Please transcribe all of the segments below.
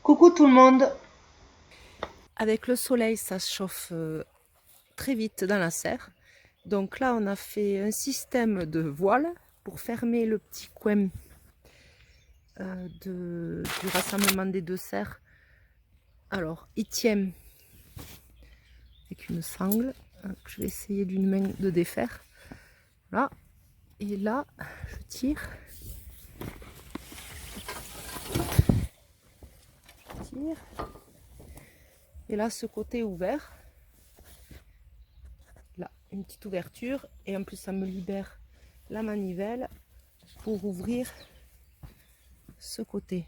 Coucou tout le monde. Avec le soleil, ça se chauffe très vite dans la serre. Donc là, on a fait un système de voile pour fermer le petit coin du rassemblement des deux serres. Alors, il tient avec une sangle que je vais essayer d'une main de défaire. Là, et là, je tire. Je tire. Et là, ce côté est ouvert. Là, une petite ouverture. Et en plus, ça me libère la manivelle pour ouvrir ce côté.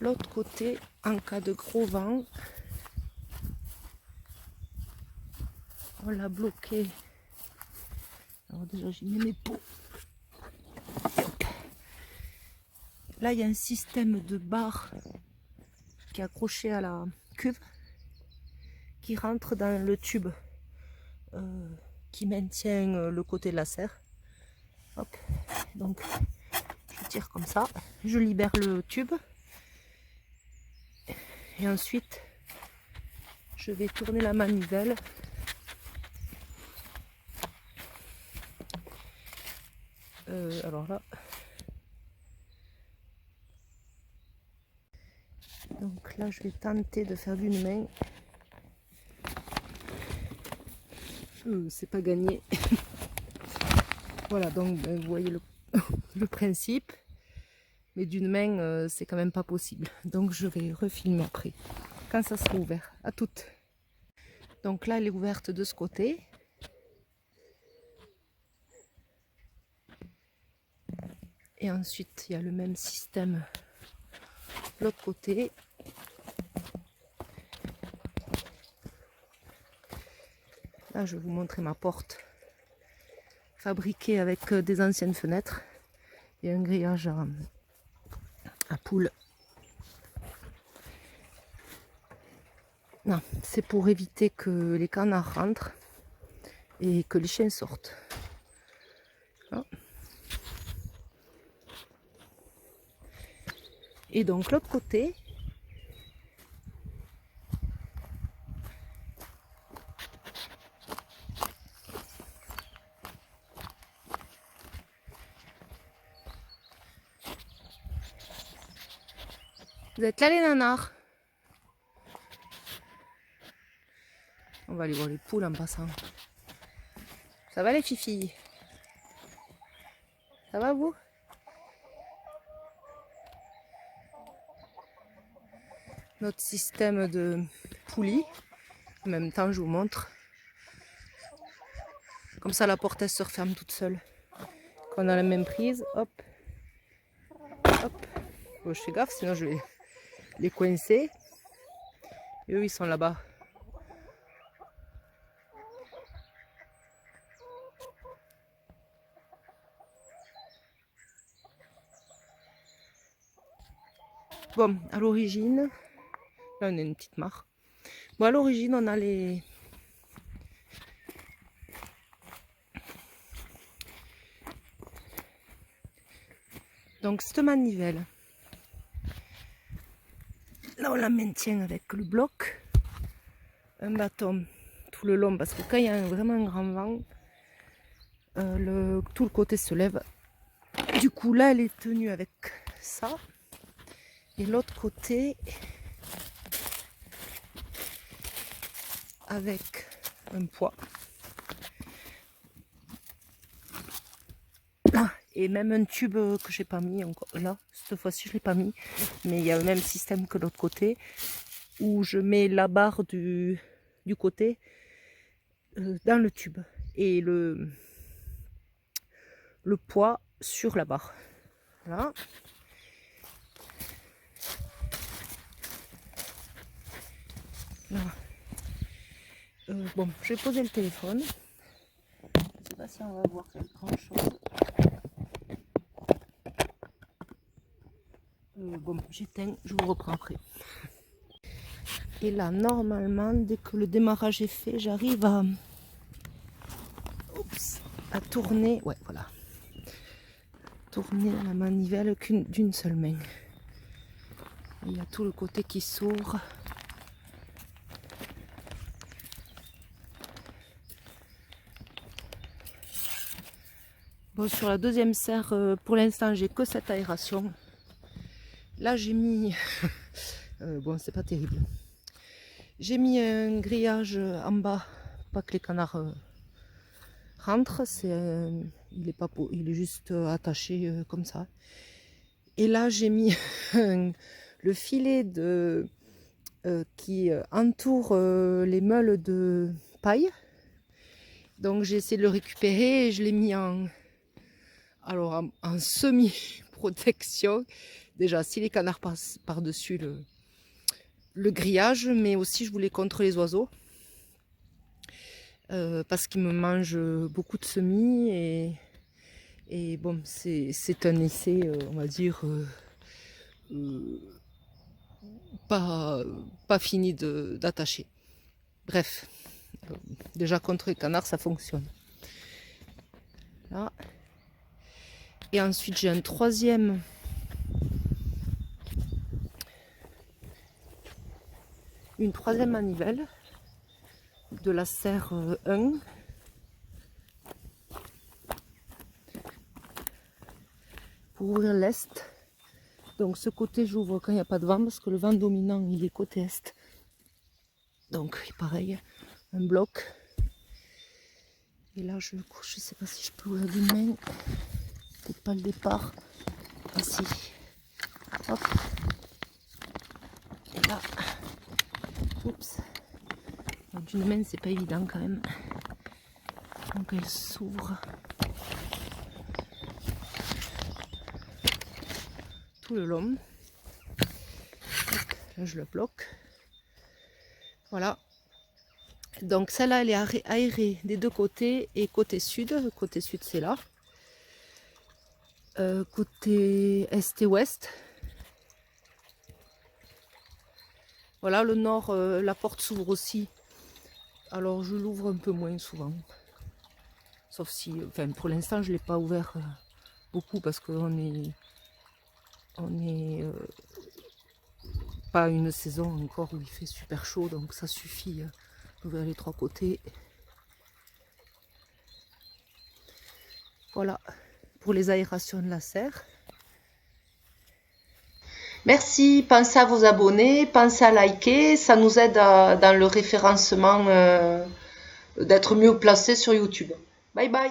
L'autre côté, en cas de gros vent, on l'a bloqué. Alors déjà, j'y mets mes pots. Là, il y a un système de barre qui est accroché à la cuve qui rentre dans le tube qui maintient le côté de la serre. Hop. Donc, je tire comme ça, je libère le tube et ensuite, je vais tourner la manivelle. Alors là, donc là, je vais tenter de faire d'une main. C'est pas gagné. Voilà, donc vous voyez le principe. Mais d'une main, c'est quand même pas possible. Donc je vais refilmer après, quand ça sera ouvert. À toutes. Donc là, elle est ouverte de ce côté. Et ensuite, il y a le même système de l'autre côté. Là, je vais vous montrer ma porte fabriquée avec des anciennes fenêtres et un grillage à poules. Non, c'est pour éviter que les canards rentrent et que les chiens sortent. Oh. Et donc l'autre côté, vous êtes là les nanars? On va aller voir les poules en passant. Ça va les filles? Ça va vous? Notre système de poulies. En même temps, je vous montre. Comme ça, la porte elle se referme toute seule. Quand on a la même prise, hop, hop. Bon, je fais gaffe, sinon je vais les coincer. Et eux, ils sont là-bas. Bon, à l'origine, là on a une petite mare. Bon, à l'origine, on a les... Donc, cette manivelle, là on la maintient avec le bloc, un bâton tout le long, parce que quand il y a vraiment un grand vent, tout le côté se lève. Du coup, là, elle est tenue avec ça. Et l'autre côté, avec un poids. Là, et même un tube que j'ai pas mis encore. Là, cette fois-ci, je l'ai pas mis. Mais il y a le même système que l'autre côté, où je mets la barre du côté dans le tube. Et le poids sur la barre. Voilà. Là. Bon, je vais poser le téléphone. Je ne sais pas si on va voir grand chose. Bon, j'éteins, je vous reprends après. Et là, normalement, dès que le démarrage est fait, j'arrive à tourner. Ouais, voilà. tourner la manivelle d'une seule main. Il y a tout le côté qui s'ouvre. Bon, sur la deuxième serre, pour l'instant, j'ai que cette aération. Là, j'ai mis... bon, c'est pas terrible. J'ai mis un grillage en bas, pas que les canards rentrent. Il est juste attaché comme ça. Et là, j'ai mis le filet qui entoure les meules de paille. Donc, j'ai essayé de le récupérer et je l'ai mis en semi-protection. Déjà, si les canards passent par-dessus le grillage, mais aussi je voulais contre les oiseaux. Parce qu'ils me mangent beaucoup de semis et bon, c'est un essai, on va dire, pas fini d'attacher. Bref, déjà contre les canards, ça fonctionne. Là. Et ensuite, j'ai une troisième manivelle de la serre 1. Pour ouvrir l'est. Donc ce côté, j'ouvre quand il n'y a pas de vent parce que le vent dominant, il est côté est. Donc pareil, un bloc. Et là, je ne sais pas si je peux ouvrir d'une main. Peut-être pas le départ. Ah si. Hop. Et là. Oups. D'une main, c'est pas évident quand même. Donc elle s'ouvre. Tout le long. Hop, là, je le bloque. Voilà. Donc celle-là, elle est aérée des deux côtés et côté sud. Le côté sud, c'est là. Côté est et ouest. Voilà, le nord, la porte s'ouvre aussi. Alors je l'ouvre un peu moins souvent. Sauf si, enfin pour l'instant, je ne l'ai pas ouvert beaucoup parce qu'on est pas une saison encore où il fait super chaud, donc ça suffit d'ouvrir les trois côtés. Voilà pour les aérations de la serre. Merci, pensez à vous abonner, pensez à liker, ça nous aide dans le référencement d'être mieux placé sur YouTube. Bye bye.